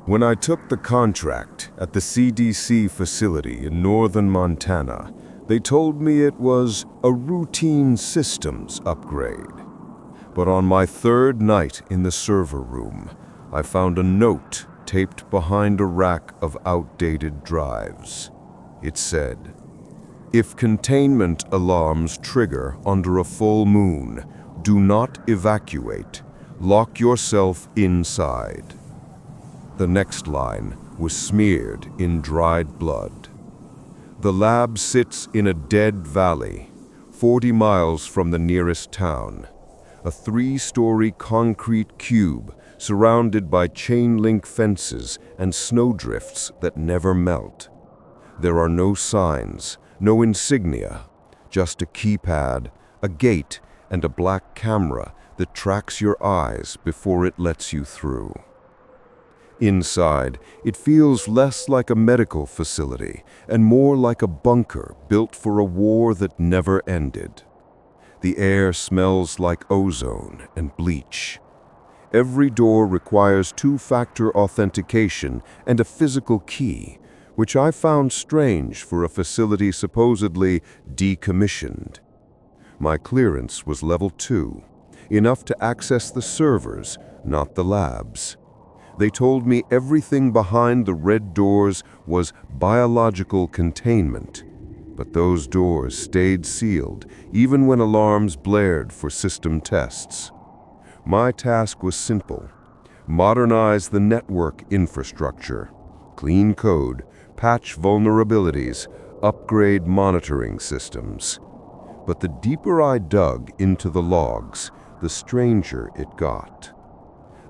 When I took the contract at the CDC facility in northern Montana, they told me it was a routine systems upgrade. But on my third night in the server room, I found a note taped behind a rack of outdated drives. It said, "If containment alarms trigger under a full moon, do not evacuate. Lock yourself inside." The next line was smeared in dried blood. The lab sits in a dead valley, 40 miles from the nearest town. A 3-story concrete cube surrounded by chain-link fences and snowdrifts that never melt. There are no signs, no insignia, just a keypad, a gate, and a black camera that tracks your eyes before it lets you through. Inside, it feels less like a medical facility and more like a bunker built for a war that never ended. The air smells like ozone and bleach. Every door requires 2-factor authentication and a physical key, which I found strange for a facility supposedly decommissioned. My clearance was level 2, enough to access the servers, not the labs. They told me everything behind the red doors was biological containment, but those doors stayed sealed even when alarms blared for system tests. My task was simple: modernize the network infrastructure, clean code, patch vulnerabilities, upgrade monitoring systems. But the deeper I dug into the logs, the stranger it got.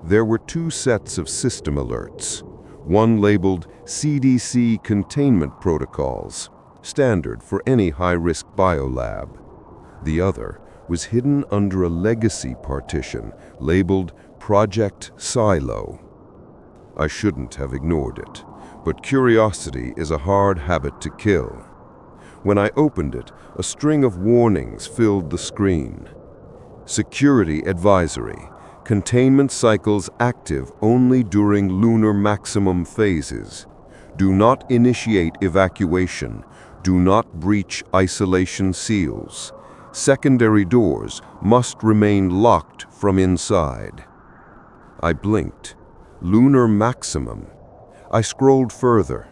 There were 2 sets of system alerts, one labeled CDC Containment Protocols, standard for any high-risk biolab. The other was hidden under a legacy partition labeled Project Silo. I shouldn't have ignored it, but curiosity is a hard habit to kill. When I opened it, a string of warnings filled the screen. Security advisory. Containment cycles active only during lunar maximum phases. Do not initiate evacuation. Do not breach isolation seals. Secondary doors must remain locked from inside. I blinked. Lunar maximum. I scrolled further.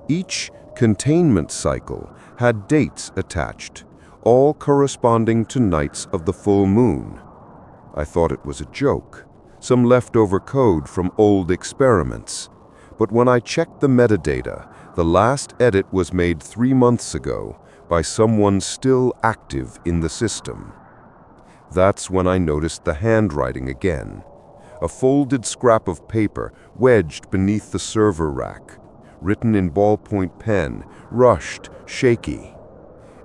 Each containment cycle had dates attached, all corresponding to nights of the full moon. I thought it was a joke, some leftover code from old experiments. But when I checked the metadata, the last edit was made 3 months ago by someone still active in the system. That's when I noticed the handwriting again. A folded scrap of paper wedged beneath the server rack, written in ballpoint pen, rushed, shaky.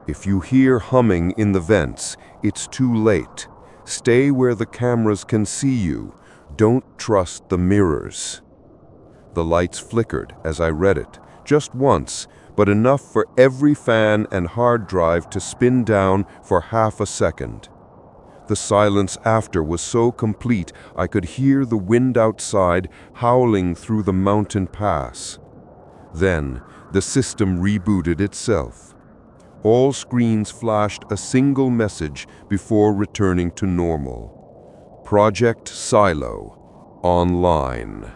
If you hear humming in the vents, it's too late. Stay where the cameras can see you. Don't trust the mirrors. The lights flickered as I read it, just once, but enough for every fan and hard drive to spin down for half a second. The silence after was so complete I could hear the wind outside howling through the mountain pass. Then the system rebooted itself. All screens flashed a single message before returning to normal. Project Silo, online.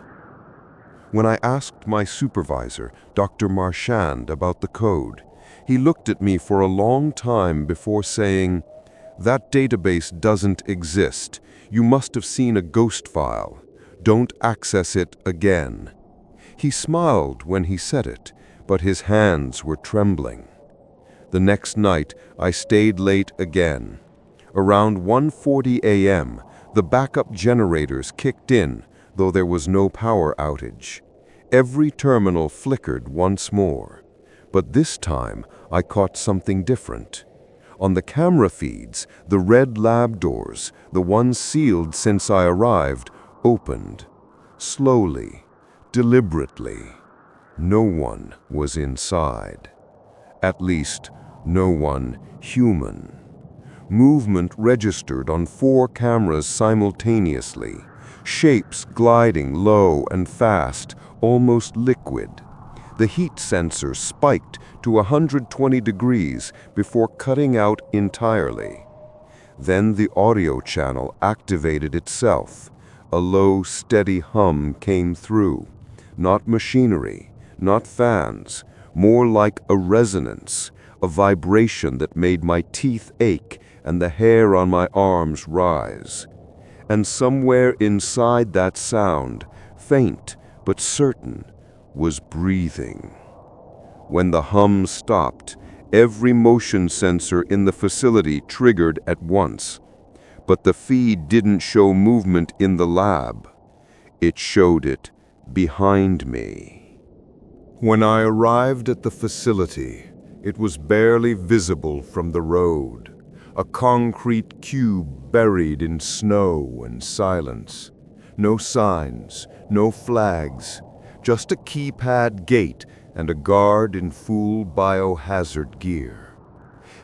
When I asked my supervisor, Dr. Marchand, about the code, he looked at me for a long time before saying, "That database doesn't exist. You must have seen a ghost file. Don't access it again." He smiled when he said it, but his hands were trembling. The next night, I stayed late again. Around 1:40 a.m., the backup generators kicked in, though there was no power outage. Every terminal flickered once more. But this time, I caught something different. On the camera feeds, the red lab doors, the ones sealed since I arrived, opened. Slowly, deliberately. No one was inside. At least, no one human. Movement registered on 4 cameras simultaneously. shapes gliding low and fast, almost liquid. The heat sensor spiked to 120 degrees before cutting out entirely. Then the audio channel activated itself. A low, steady hum came through. Not machinery, not fans, more like a resonance, a vibration that made my teeth ache and the hair on my arms rise. And somewhere inside that sound, faint but certain, was breathing. When the hum stopped, every motion sensor in the facility triggered at once. But the feed didn't show movement in the lab. It showed it behind me. When I arrived at the facility, it was barely visible from the road. A concrete cube buried in snow and silence. No signs, no flags, just a keypad gate and a guard in full biohazard gear.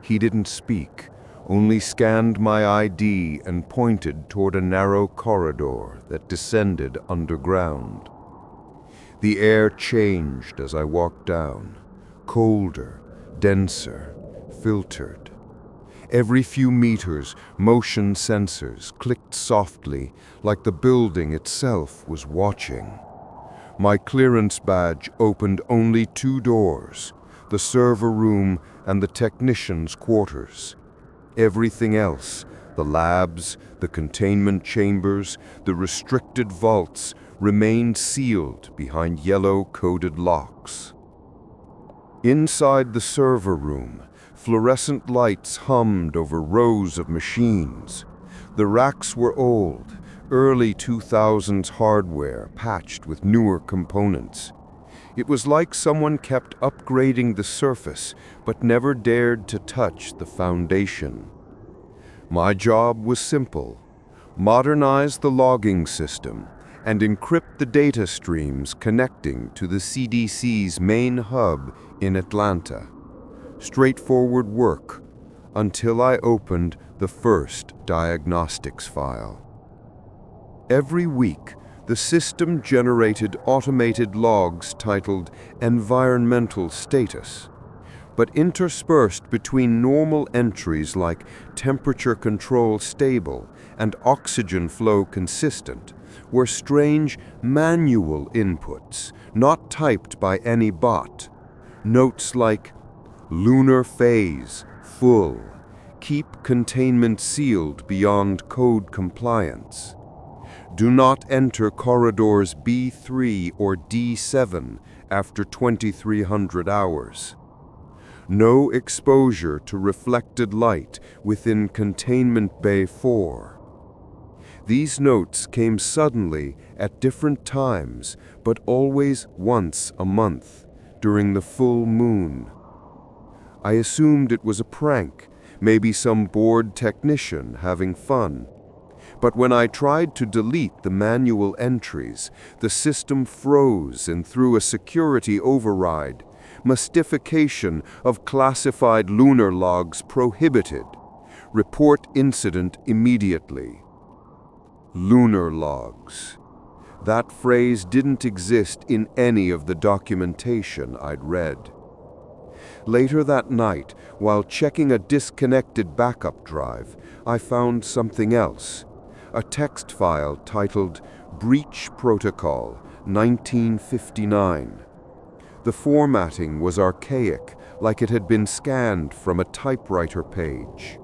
He didn't speak, only scanned my ID and pointed toward a narrow corridor that descended underground. The air changed as I walked down, colder, denser, filtered. Every few meters, motion sensors clicked softly, like the building itself was watching. My clearance badge opened only 2 doors, the server room and the technicians' quarters. Everything else, the labs, the containment chambers, the restricted vaults, remained sealed behind yellow-coded locks. Inside the server room, fluorescent lights hummed over rows of machines. The racks were old, early 2000s hardware patched with newer components. It was like someone kept upgrading the surface, but never dared to touch the foundation. My job was simple: modernize the logging system and encrypt the data streams connecting to the CDC's main hub in Atlanta. Straightforward work, until I opened the first diagnostics file. Every week, the system generated automated logs titled environmental status, but interspersed between normal entries like temperature control stable and oxygen flow consistent were strange manual inputs, not typed by any bot. Notes like lunar phase, full, keep containment sealed beyond code compliance. Do not enter corridors B3 or D7 after 2300 hours. No exposure to reflected light within Containment Bay 4. These notes came suddenly at different times, but always once a month, during the full moon. I assumed it was a prank, maybe some bored technician having fun. But when I tried to delete the manual entries, the system froze and threw a security override. Mystification of classified lunar logs prohibited. Report incident immediately. Lunar logs. That phrase didn't exist in any of the documentation I'd read. Later that night, while checking a disconnected backup drive, I found something else. A text file titled Breach Protocol, 1959. The formatting was archaic, like it had been scanned from a typewriter page.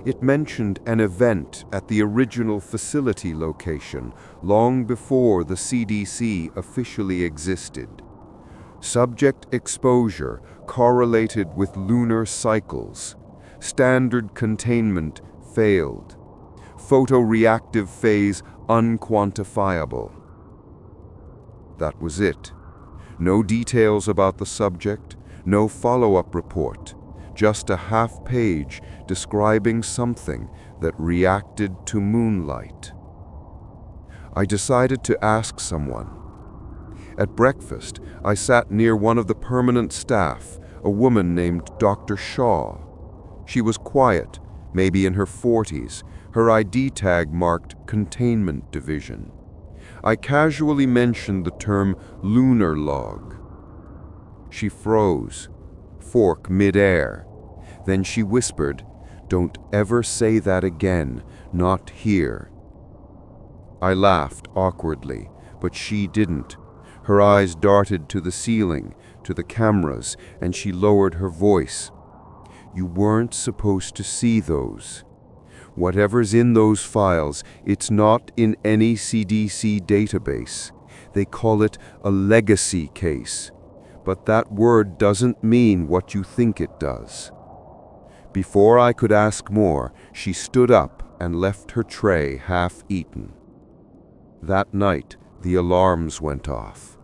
It mentioned an event at the original facility location long before the CDC officially existed. Subject exposure correlated with lunar cycles. Standard containment failed. Photoreactive phase unquantifiable. That was it. No details about the subject, no follow-up report, just a half-page describing something that reacted to moonlight. I decided to ask someone. At breakfast, I sat near one of the permanent staff, a woman named Dr. Shaw. She was quiet, maybe in her 40s, her ID tag marked Containment Division. I casually mentioned the term lunar log. She froze, fork mid-air. Then she whispered, "Don't ever say that again, not here." I laughed awkwardly, but she didn't. Her eyes darted to the ceiling, to the cameras, and she lowered her voice. "You weren't supposed to see those. Whatever's in those files, it's not in any CDC database. They call it a legacy case. But that word doesn't mean what you think it does." Before I could ask more, she stood up and left her tray half-eaten. That night, the alarms went off.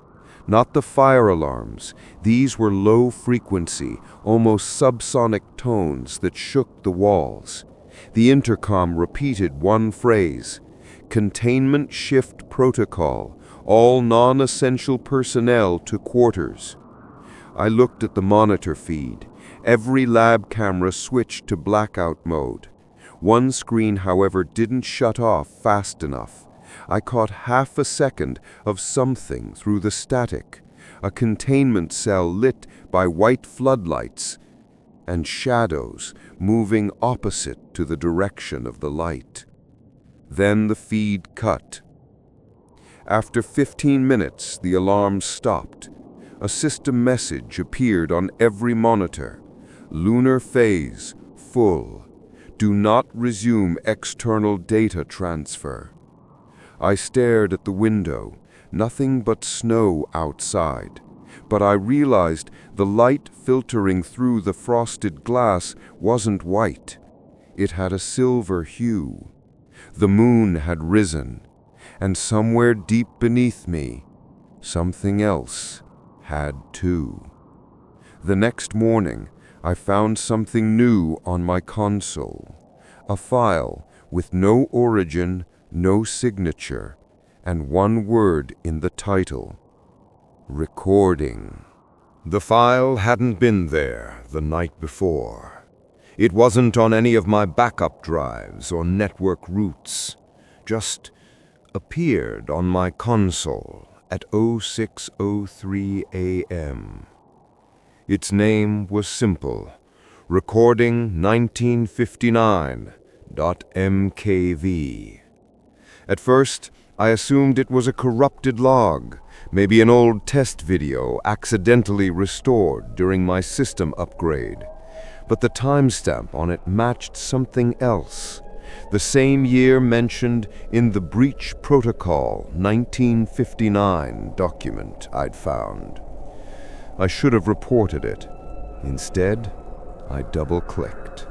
Not the fire alarms. These were low-frequency, almost subsonic tones that shook the walls. The intercom repeated one phrase: "Containment shift protocol. All non-essential personnel to quarters." I looked at the monitor feed. Every lab camera switched to blackout mode. One screen, however, didn't shut off fast enough. I caught half a second of something through the static, a containment cell lit by white floodlights, and shadows moving opposite to the direction of the light. Then the feed cut. After 15 minutes, the alarms stopped. A system message appeared on every monitor. "Lunar phase, full. Do not resume external data transfer." I stared at the window, nothing but snow outside. But I realized the light filtering through the frosted glass wasn't white. It had a silver hue. The moon had risen, and somewhere deep beneath me, something else had too. The next morning, I found something new on my console. A file with no origin, no signature, and one word in the title: recording. The file hadn't been there the night before. It wasn't on any of my backup drives or network routes. Just appeared on my console at 06:03 a.m. Its name was simple: Recording 1959.mkv. At first, I assumed it was a corrupted log, maybe an old test video accidentally restored during my system upgrade. But the timestamp on it matched something else, the same year mentioned in the Breach Protocol 1959 document I'd found. I should have reported it. Instead, I double-clicked.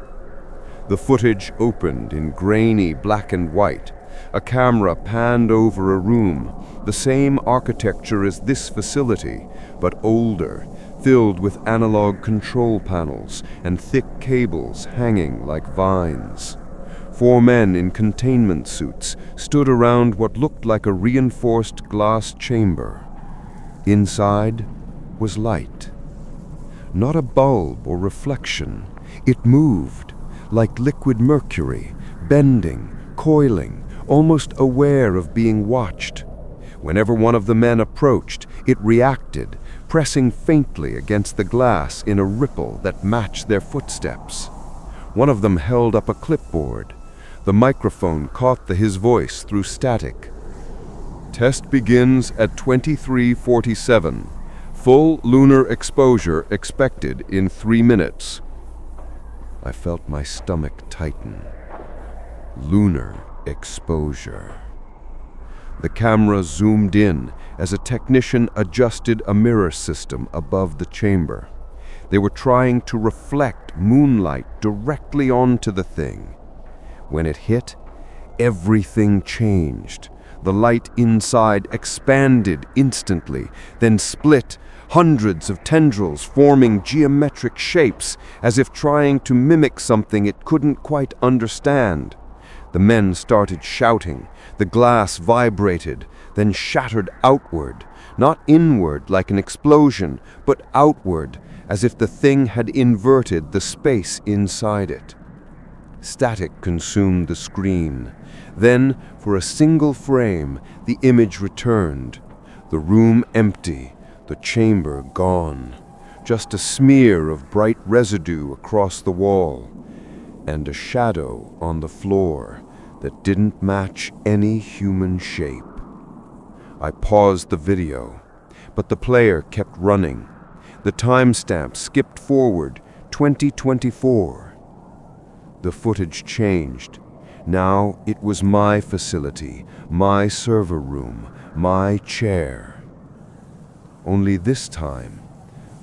The footage opened in grainy black and white. A camera panned over a room, the same architecture as this facility, but older, filled with analog control panels and thick cables hanging like vines. 4 men in containment suits stood around what looked like a reinforced glass chamber. Inside was light. Not a bulb or reflection. It moved, like liquid mercury, bending, coiling, almost aware of being watched. Whenever one of the men approached, it reacted, pressing faintly against the glass in a ripple that matched their footsteps. One of them held up a clipboard. The microphone caught his voice through static. "Test begins at 23:47. Full lunar exposure expected in 3 minutes." I felt my stomach tighten. Lunar exposure. The camera zoomed in as a technician adjusted a mirror system above the chamber. They were trying to reflect moonlight directly onto the thing. When it hit, everything changed. The light inside expanded instantly, then split, hundreds of tendrils forming geometric shapes, as if trying to mimic something it couldn't quite understand. The men started shouting. The glass vibrated, then shattered outward, not inward like an explosion, but outward, as if the thing had inverted the space inside it. Static consumed the screen. Then, for a single frame, the image returned. The room empty, the chamber gone. Just a smear of bright residue across the wall, and a shadow on the floor that didn't match any human shape. I paused the video, but the player kept running. The timestamp skipped forward, 2024. The footage changed. Now it was my facility, my server room, my chair. Only this time,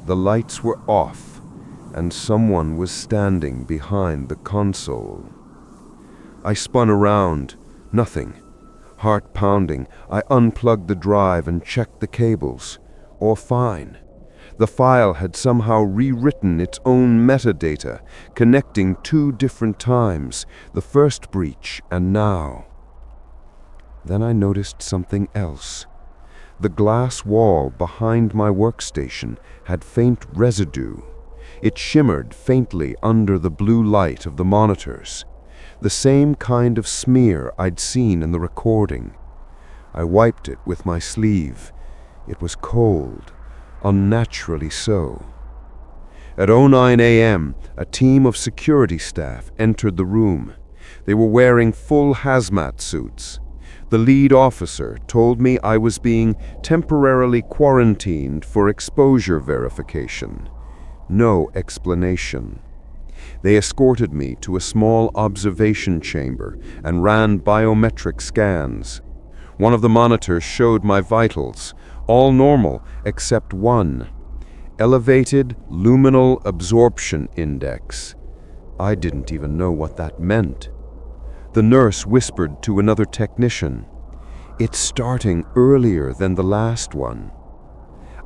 the lights were off, and someone was standing behind the console. I spun around. Nothing. Heart pounding, I unplugged the drive and checked the cables. All fine. The file had somehow rewritten its own metadata, connecting two different times, the first breach and now. Then I noticed something else. The glass wall behind my workstation had faint residue. It shimmered faintly under the blue light of the monitors. The same kind of smear I'd seen in the recording. I wiped it with my sleeve. It was cold, unnaturally so. At 09 a.m., a team of security staff entered the room. They were wearing full hazmat suits. The lead officer told me I was being temporarily quarantined for exposure verification. No explanation. They escorted me to a small observation chamber and ran biometric scans. One of the monitors showed my vitals, all normal except one. Elevated luminal absorption index. I didn't even know what that meant. The nurse whispered to another technician, "It's starting earlier than the last one."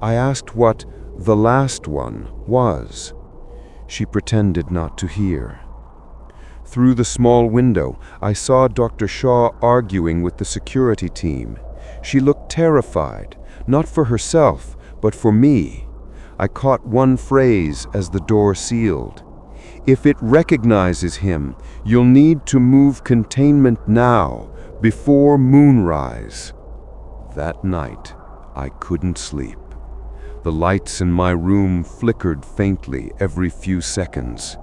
I asked what the last one was. She pretended not to hear. Through the small window, I saw Dr. Shaw arguing with the security team. She looked terrified, not for herself, but for me. I caught one phrase as the door sealed. "If it recognizes him, you'll need to move containment now, before moonrise." That night, I couldn't sleep. The lights in my room flickered faintly every few seconds.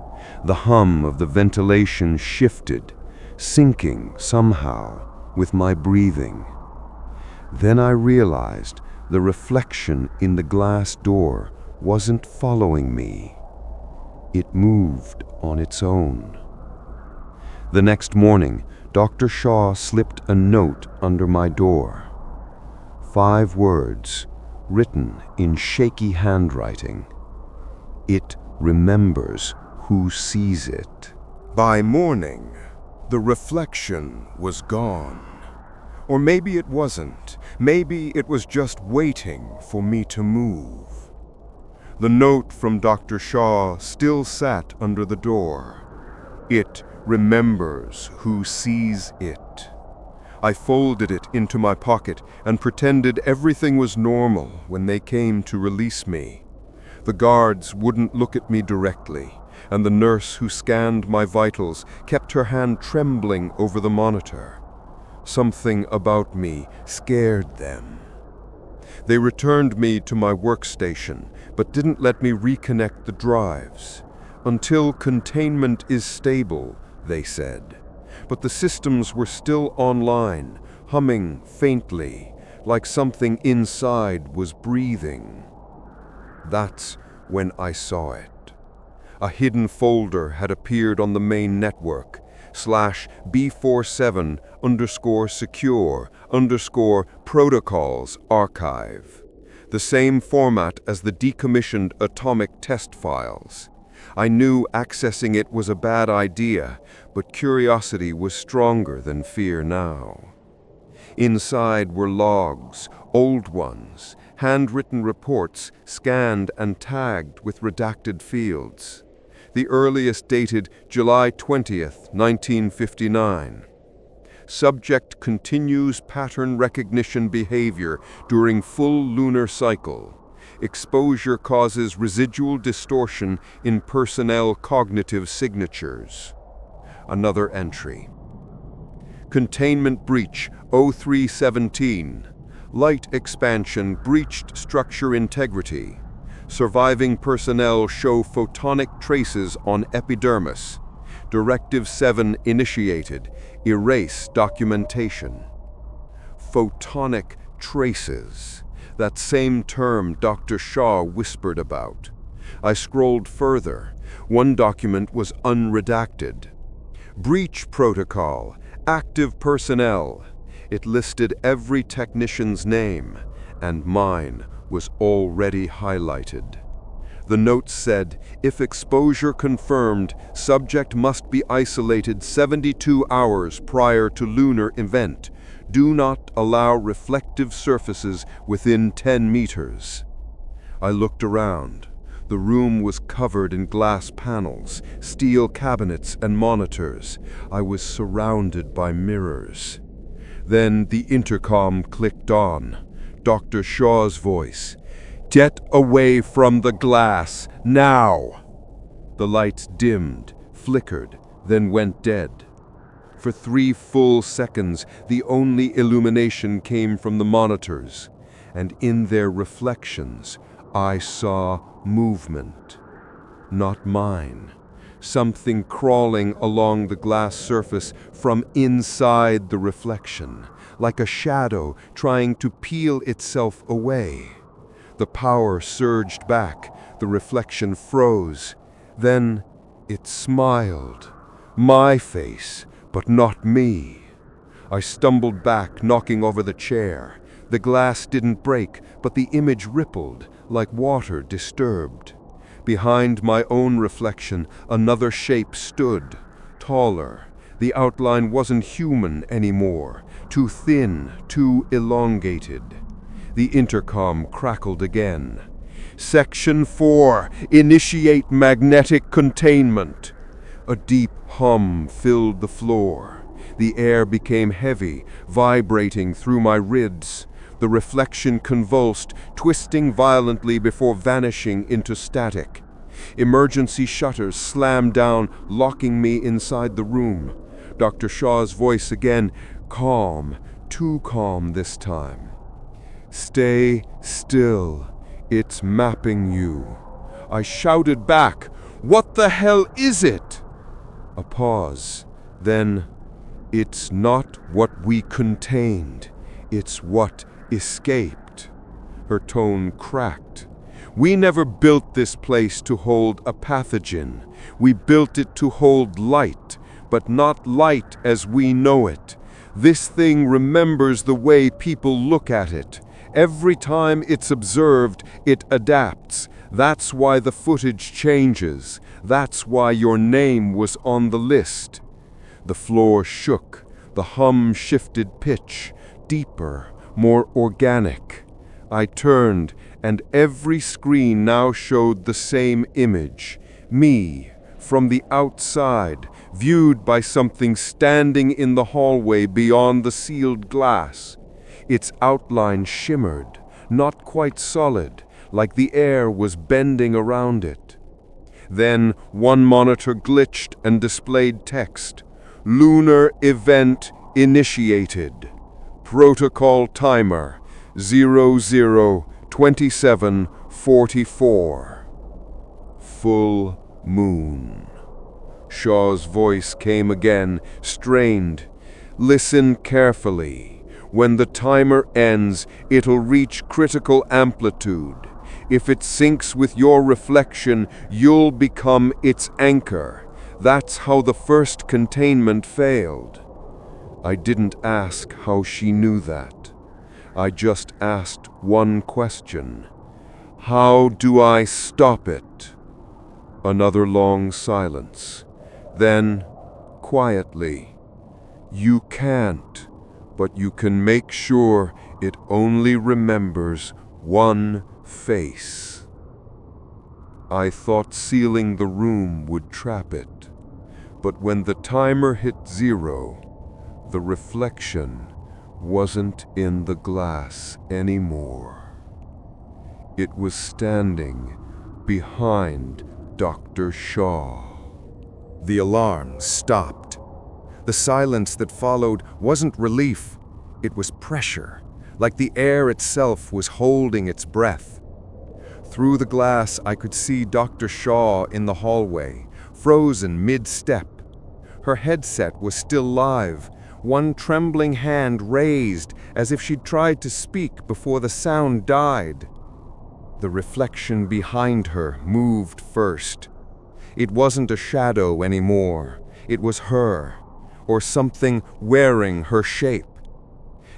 The hum of the ventilation shifted, syncing somehow with my breathing. Then I realized the reflection in the glass door wasn't following me. It moved on its own. The next morning, Dr. Shaw slipped a note under my door. 5 words, written in shaky handwriting. "It remembers who sees it." By morning, the reflection was gone. Or maybe it wasn't. Maybe it was just waiting for me to move. The note from Dr. Shaw still sat under the door. "It remembers who sees it." I folded it into my pocket and pretended everything was normal when they came to release me. The guards wouldn't look at me directly, and the nurse who scanned my vitals kept her hand trembling over the monitor. Something about me scared them. They returned me to my workstation, but didn't let me reconnect the drives. "Until containment is stable," they said. But the systems were still online, humming faintly, like something inside was breathing. That's when I saw it. A hidden folder had appeared on the main network, /B47_secure_protocols archive. The same format as the decommissioned atomic test files. I knew accessing it was a bad idea, but curiosity was stronger than fear now. Inside were logs, old ones, handwritten reports scanned and tagged with redacted fields. The earliest dated July 20th, 1959. Subject continues pattern recognition behavior during full lunar cycle. Exposure causes residual distortion in personnel cognitive signatures. Another entry. Containment breach 0317. Light expansion breached structure integrity. Surviving personnel show photonic traces on epidermis. Directive 7 initiated. Erase documentation. Photonic traces. That same term Dr. Shaw whispered about. I scrolled further. One document was unredacted. Breach protocol. Active personnel. It listed every technician's name, and mine was already highlighted. The note said, if exposure confirmed, subject must be isolated 72 hours prior to lunar event. Do not allow reflective surfaces within 10 meters. I looked around. The room was covered in glass panels, steel cabinets, and monitors. I was surrounded by mirrors. Then the intercom clicked on. Dr. Shaw's voice. Get away from the glass, now! The lights dimmed, flickered, then went dead. For 3 full seconds, the only illumination came from the monitors, and in their reflections, I saw movement. Not mine. Something crawling along the glass surface from inside the reflection, like a shadow trying to peel itself away. The power surged back, the reflection froze. Then it smiled. My face, but not me. I stumbled back, knocking over the chair. The glass didn't break, but the image rippled, like water disturbed. Behind my own reflection, another shape stood, taller. The outline wasn't human anymore, too thin, too elongated. The intercom crackled again. Section 4, initiate magnetic containment. A deep hum filled the floor. The air became heavy, vibrating through my ribs. The reflection convulsed, twisting violently before vanishing into static. Emergency shutters slammed down, locking me inside the room. Dr. Shaw's voice again, calm, too calm this time. Stay still. It's mapping you. I shouted back, what the hell is it? A pause. Then, it's not what we contained. It's what escaped. Her tone cracked. We never built this place to hold a pathogen. We built it to hold light, but not light as we know it. This thing remembers the way people look at it. Every time it's observed, it adapts. That's why the footage changes. That's why your name was on the list. The floor shook. The hum shifted pitch, deeper, more organic. I turned, and every screen now showed the same image. Me, from the outside, viewed by something standing in the hallway beyond the sealed glass. Its outline shimmered, not quite solid, like the air was bending around it. Then one monitor glitched and displayed text. Lunar event initiated. Protocol timer 002744. Full moon. Shaw's voice came again, strained. Listen carefully. When the timer ends, it'll reach critical amplitude. If it syncs with your reflection, you'll become its anchor. That's how the first containment failed. I didn't ask how she knew that. I just asked one question. How do I stop it? Another long silence. Then, quietly, you can't, but you can make sure it only remembers one face. I thought sealing the room would trap it, but when the timer hit 0, the reflection wasn't in the glass anymore. It was standing behind Dr. Shaw. The alarm stopped. The silence that followed wasn't relief, it was pressure, like the air itself was holding its breath. Through the glass, I could see Dr. Shaw in the hallway, frozen mid-step. Her headset was still live, one trembling hand raised as if she'd tried to speak before the sound died. The reflection behind her moved first. It wasn't a shadow anymore. It was her, or something wearing her shape.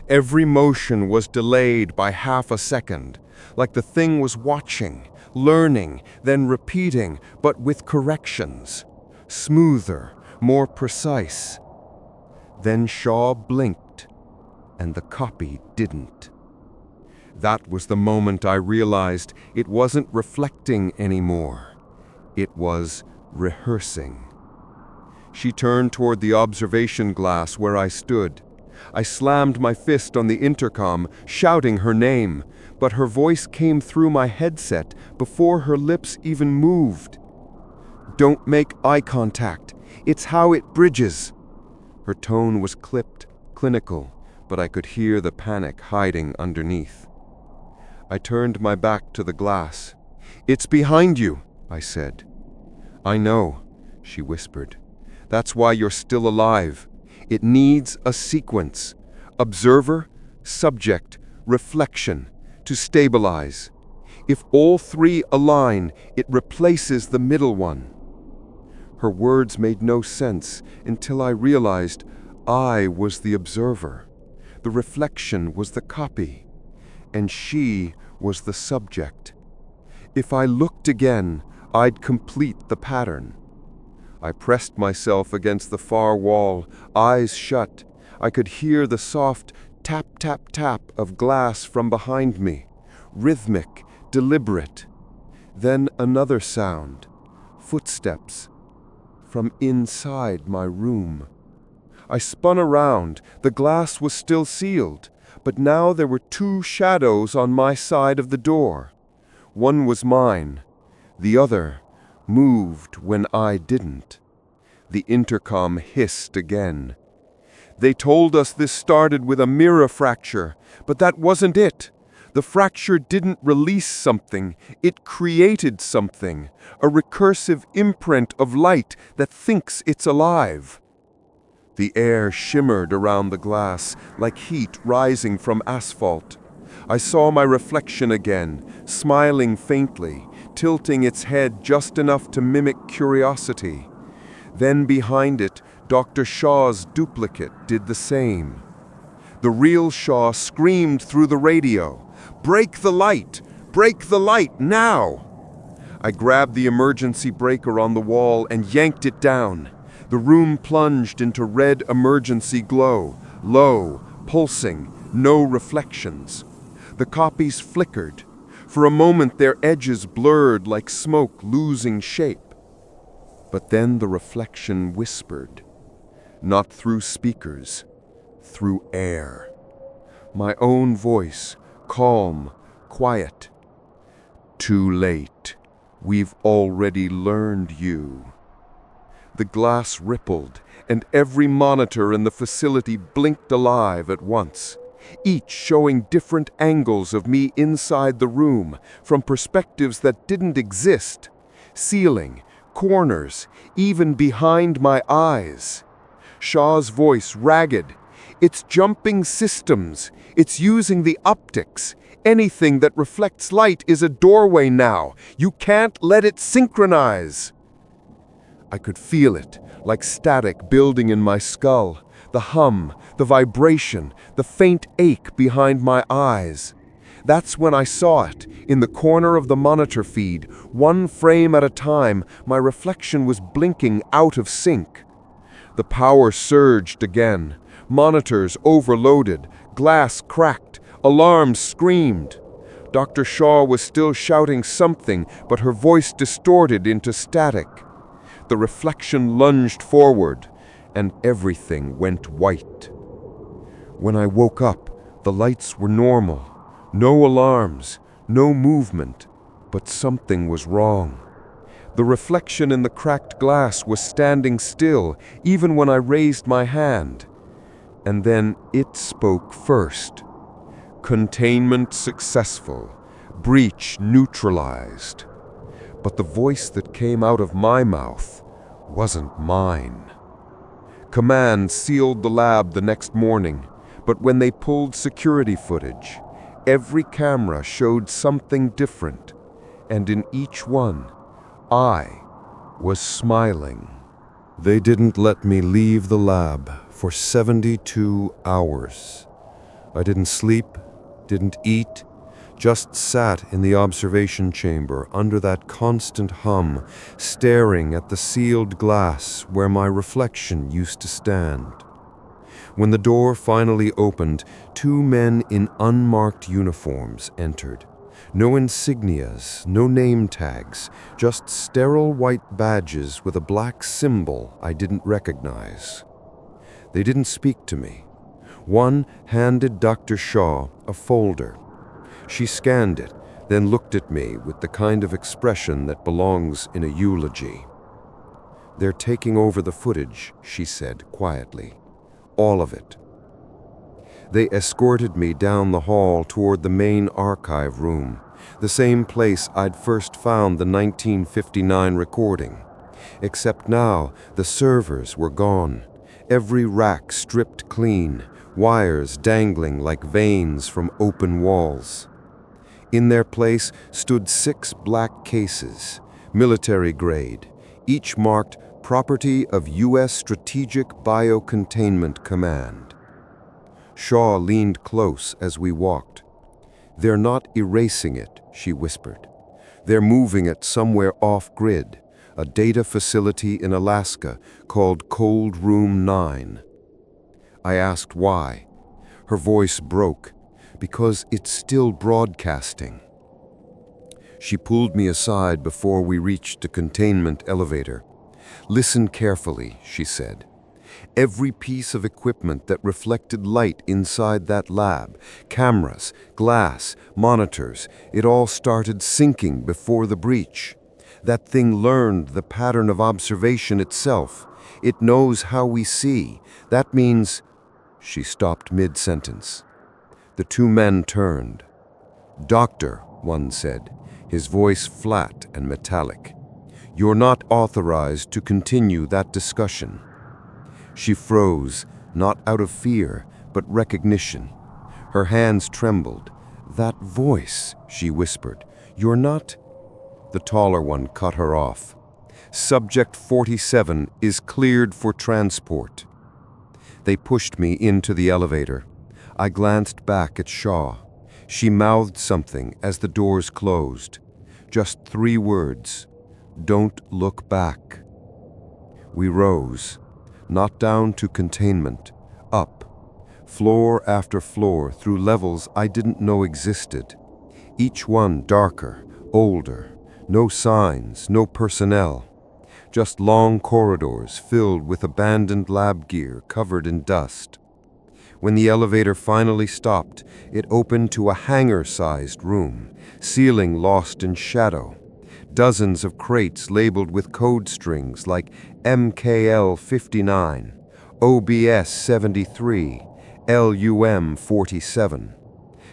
Every motion was delayed by half a second, like the thing was watching, learning, then repeating, but with corrections. Smoother, more precise. Then Shaw blinked, and the copy didn't. That was the moment I realized it wasn't reflecting anymore. It was rehearsing. She turned toward the observation glass where I stood. I slammed my fist on the intercom, shouting her name, but her voice came through my headset before her lips even moved. "Don't make eye contact. It's how it bridges." Her tone was clipped, clinical, but I could hear the panic hiding underneath. I turned my back to the glass. "It's behind you," I said. "I know," she whispered. "That's why you're still alive. It needs a sequence. Observer, subject, reflection, to stabilize. If all three align, it replaces the middle one." Her words made no sense until I realized I was the observer. The reflection was the copy, and she was the subject. If I looked again, I'd complete the pattern. I pressed myself against the far wall, eyes shut. I could hear the soft tap, tap, tap of glass from behind me, rhythmic, deliberate. Then another sound, footsteps, from inside my room. I spun around. The glass was still sealed, but now there were two shadows on my side of the door. One was mine. The other moved when I didn't. The intercom hissed again. "They told us this started with a mirror fracture, but that wasn't it. The fracture didn't release something, it created something, a recursive imprint of light that thinks it's alive." The air shimmered around the glass like heat rising from asphalt. I saw my reflection again, smiling faintly, tilting its head just enough to mimic curiosity. Then behind it, Dr. Shaw's duplicate did the same. The real Shaw screamed through the radio, "Break the light! Break the light, now!" I grabbed the emergency breaker on the wall and yanked it down. The room plunged into red emergency glow, low, pulsing, no reflections. The copies flickered. For a moment their edges blurred like smoke losing shape. But then the reflection whispered, not through speakers, through air. My own voice, calm, quiet. "Too late. We've already learned you." The glass rippled, and every monitor in the facility blinked alive at once, each showing different angles of me inside the room, from perspectives that didn't exist. Ceiling, corners, even behind my eyes. Shaw's voice ragged. "It's jumping systems. It's using the optics. Anything that reflects light is a doorway now. You can't let it synchronize." I could feel it, like static building in my skull. The hum, the vibration, the faint ache behind my eyes. That's when I saw it, in the corner of the monitor feed. One frame at a time, my reflection was blinking out of sync. The power surged again. Monitors overloaded, glass cracked, alarms screamed. Dr. Shaw was still shouting something, but her voice distorted into static. The reflection lunged forward, and everything went white. When I woke up, the lights were normal. No alarms, no movement, but something was wrong. The reflection in the cracked glass was standing still, even when I raised my hand. And then it spoke first. Containment successful. Breach neutralized. But the voice that came out of my mouth wasn't mine. Command sealed the lab the next morning, but when they pulled security footage, every camera showed something different, and in each one, I was smiling. They didn't let me leave the lab for 72 hours. I didn't sleep, didn't eat, just sat in the observation chamber under that constant hum, staring at the sealed glass where my reflection used to stand. When the door finally opened, 2 men in unmarked uniforms entered. No insignias, no name tags, just sterile white badges with a black symbol I didn't recognize. They didn't speak to me. One handed Dr. Shaw a folder. She scanned it, then looked at me with the kind of expression that belongs in a eulogy. "They're taking over the footage," she said quietly. "All of it." They escorted me down the hall toward the main archive room, the same place I'd first found the 1959 recording. Except now, the servers were gone, every rack stripped clean, wires dangling like veins from open walls. In their place stood 6 black cases, military grade, each marked Property of U.S. Strategic Biocontainment Command. Shaw leaned close as we walked. "They're not erasing it," she whispered. "They're moving it somewhere off-grid, a data facility in Alaska called Cold Room 9. I asked why. Her voice broke. "Because it's still broadcasting." She pulled me aside before we reached the containment elevator. "Listen carefully," she said. "Every piece of equipment that reflected light inside that lab, cameras, glass, monitors, it all started syncing before the breach. That thing learned the pattern of observation itself. It knows how we see. That means—" She stopped mid-sentence. The 2 men turned. "Doctor," one said, his voice flat and metallic, "you're not authorized to continue that discussion." She froze, not out of fear, but recognition. Her hands trembled. "That voice," she whispered, "you're not—" The taller one cut her off. "Subject 47 is cleared for transport." They pushed me into the elevator. I glanced back at Shaw. She mouthed something as the doors closed. Just 3 words. "Don't look back." We rose, not down to containment, up, floor after floor through levels I didn't know existed. Each one darker, older, no signs, no personnel. Just long corridors filled with abandoned lab gear covered in dust. When the elevator finally stopped, it opened to a hangar-sized room, ceiling lost in shadow. Dozens of crates labeled with code strings like MKL 59, OBS 73, LUM 47.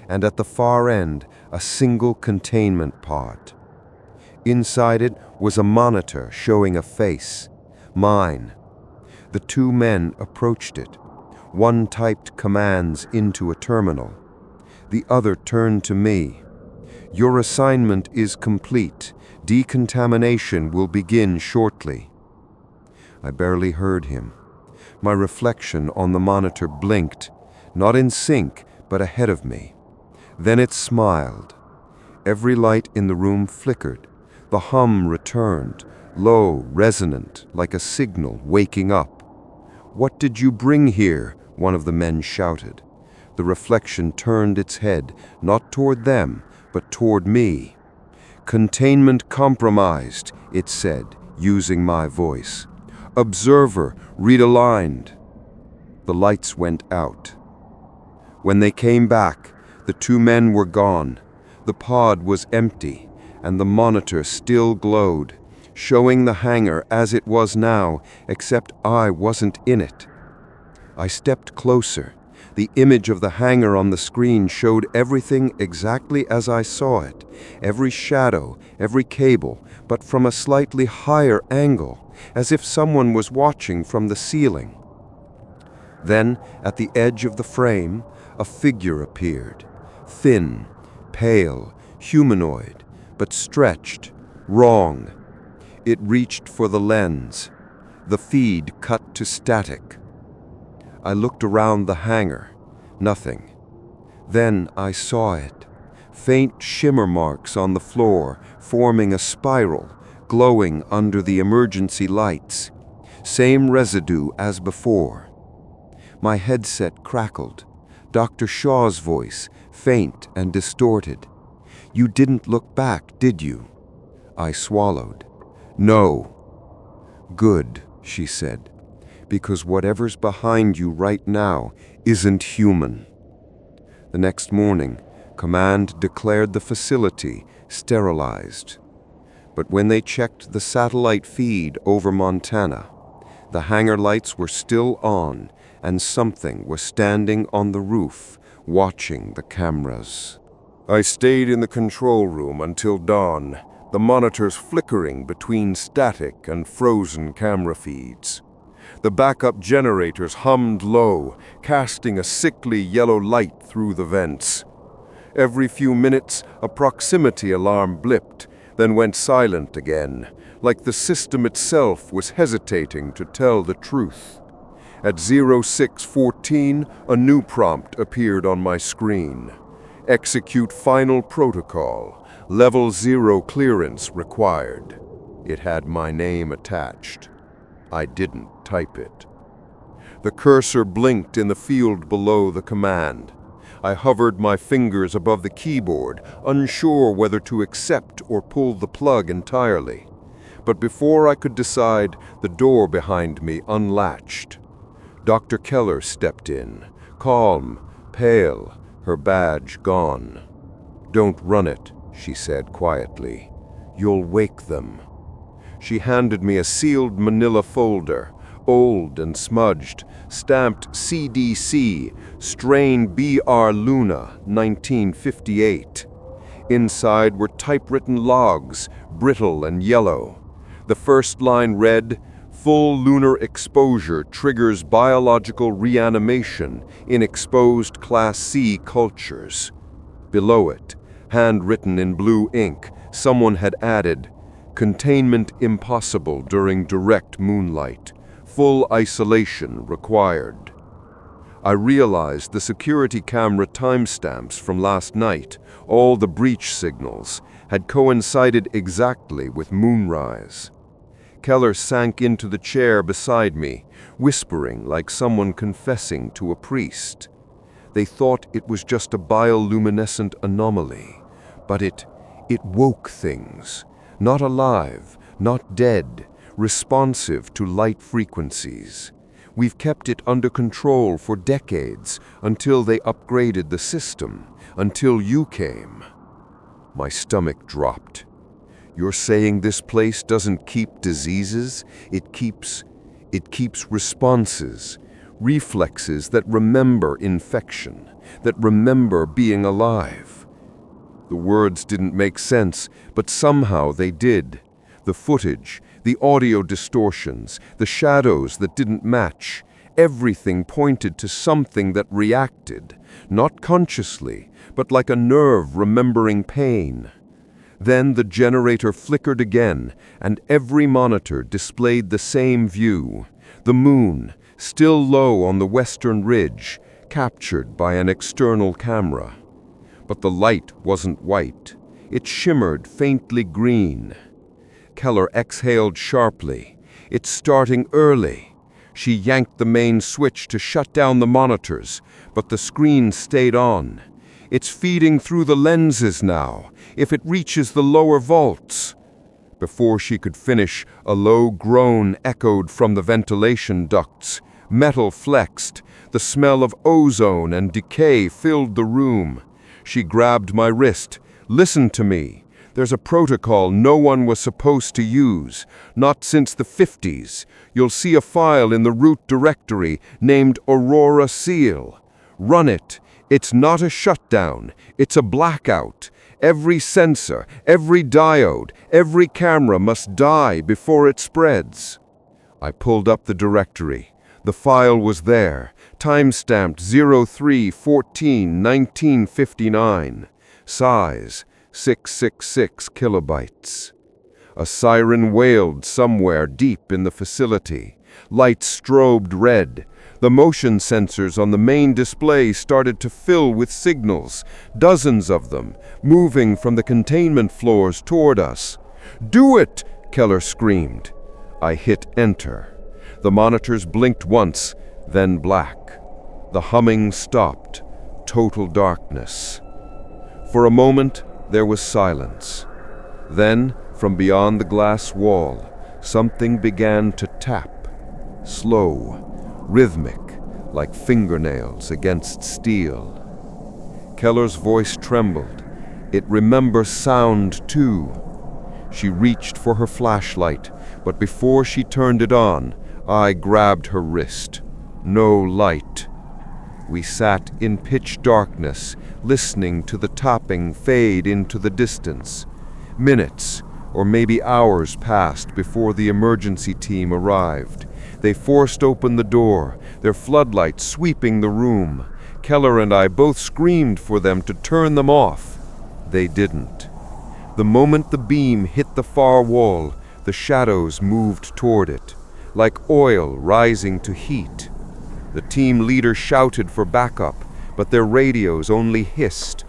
And at the far end, a single containment pod. Inside it was a monitor showing a face, mine. The 2 men approached it. One typed commands into a terminal. The other turned to me. "Your assignment is complete. Decontamination will begin shortly." I barely heard him. My reflection on the monitor blinked, not in sync, but ahead of me. Then it smiled. Every light in the room flickered. The hum returned, low, resonant, like a signal waking up. "What did you bring here?" one of the men shouted. The reflection turned its head, not toward them, but toward me. "Containment compromised," it said, using my voice. "Observer realigned." The lights went out. When they came back, the 2 men were gone. The pod was empty, and the monitor still glowed, showing the hangar as it was now, except I wasn't in it. I stepped closer. The image of the hangar on the screen showed everything exactly as I saw it, every shadow, every cable, but from a slightly higher angle, as if someone was watching from the ceiling. Then, at the edge of the frame, a figure appeared, thin, pale, humanoid, but stretched, wrong. It reached for the lens. The feed cut to static. I looked around the hangar. Nothing. Then I saw it. Faint shimmer marks on the floor, forming a spiral, glowing under the emergency lights. Same residue as before. My headset crackled. Dr. Shaw's voice, faint and distorted. "You didn't look back, did you?" I swallowed. "No." "Good," she said, "because whatever's behind you right now isn't human." The next morning, Command declared the facility sterilized. But when they checked the satellite feed over Montana, the hangar lights were still on, and something was standing on the roof, watching the cameras. I stayed in the control room until dawn, the monitors flickering between static and frozen camera feeds. The backup generators hummed low, casting a sickly yellow light through the vents. Every few minutes, a proximity alarm blipped, then went silent again, like the system itself was hesitating to tell the truth. At 0614, a new prompt appeared on my screen. Execute final protocol. Level 0 clearance required. It had my name attached. I didn't type it. The cursor blinked in the field below the command. I hovered my fingers above the keyboard, unsure whether to accept or pull the plug entirely. But before I could decide, the door behind me unlatched. Dr. Keller stepped in, calm, pale, her badge gone. "Don't run it," she said quietly. "You'll wake them." She handed me a sealed manila folder, old and smudged, stamped CDC, strain BR Luna, 1958. Inside were typewritten logs, brittle and yellow. The first line read, "Full lunar exposure triggers biological reanimation in exposed Class C cultures." Below it, handwritten in blue ink, someone had added, "Containment impossible during direct moonlight. Full isolation required." I realized the security camera timestamps from last night, all the breach signals, had coincided exactly with moonrise. Keller sank into the chair beside me, whispering like someone confessing to a priest. They thought it was just a bioluminescent anomaly, but it woke things. Not alive, not dead, responsive to light frequencies. We've kept it under control for decades, until they upgraded the system, until you came. My stomach dropped. "You're saying this place doesn't keep diseases? It keeps responses, reflexes that remember infection, that remember being alive." The words didn't make sense, but somehow they did. The footage, the audio distortions, the shadows that didn't match, everything pointed to something that reacted, not consciously, but like a nerve remembering pain. Then the generator flickered again, and every monitor displayed the same view. The moon, still low on the western ridge, captured by an external camera. But the light wasn't white. It shimmered faintly green. Keller exhaled sharply. "It's starting early." She yanked the main switch to shut down the monitors, but the screen stayed on. "It's feeding through the lenses now, if it reaches the lower vaults." Before she could finish, a low groan echoed from the ventilation ducts. Metal flexed. The smell of ozone and decay filled the room. She grabbed my wrist. "Listen to me. There's a protocol no one was supposed to use, not since the 50s. You'll see a file in the root directory named Aurora Seal. Run it. It's not a shutdown, it's a blackout. Every sensor, every diode, every camera must die before it spreads. I pulled up the directory. The file was there, time-stamped 03-14-1959. Size, 666 kilobytes. A siren wailed somewhere deep in the facility. Lights strobed red. The motion sensors on the main display started to fill with signals, dozens of them, moving from the containment floors toward us. "Do it!" Keller screamed. I hit enter. The monitors blinked once, then black. The humming stopped. Total darkness. For a moment, there was silence. Then, from beyond the glass wall, something began to tap. Slow, rhythmic, like fingernails against steel. Keller's voice trembled. It remembers sound, too. She reached for her flashlight, but before she turned it on, I grabbed her wrist. No light. We sat in pitch darkness, listening to the tapping fade into the distance. Minutes, or maybe hours, passed before the emergency team arrived. They forced open the door, their floodlights sweeping the room. Keller and I both screamed for them to turn them off. They didn't. The moment the beam hit the far wall, the shadows moved toward it, like oil rising to heat. The team leader shouted for backup, but their radios only hissed.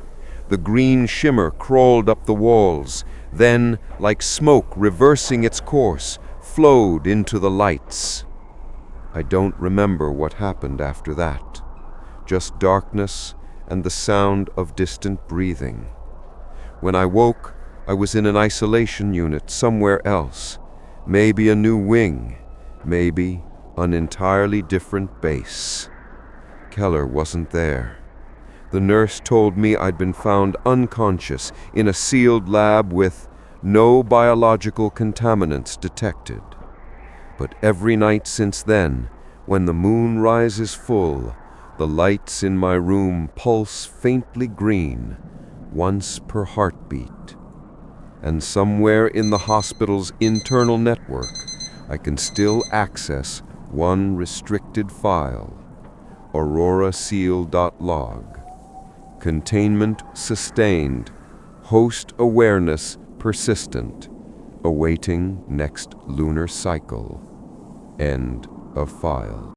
The green shimmer crawled up the walls, then, like smoke reversing its course, flowed into the lights. I don't remember what happened after that. Just darkness and the sound of distant breathing. When I woke, I was in an isolation unit somewhere else. Maybe a new wing, maybe an entirely different base. Keller wasn't there. The nurse told me I'd been found unconscious in a sealed lab with no biological contaminants detected. But every night since then, when the moon rises full, the lights in my room pulse faintly green, once per heartbeat. And somewhere in the hospital's internal network, I can still access one restricted file, auroraseal.log. Containment sustained, host awareness persistent, awaiting next lunar cycle. End of file.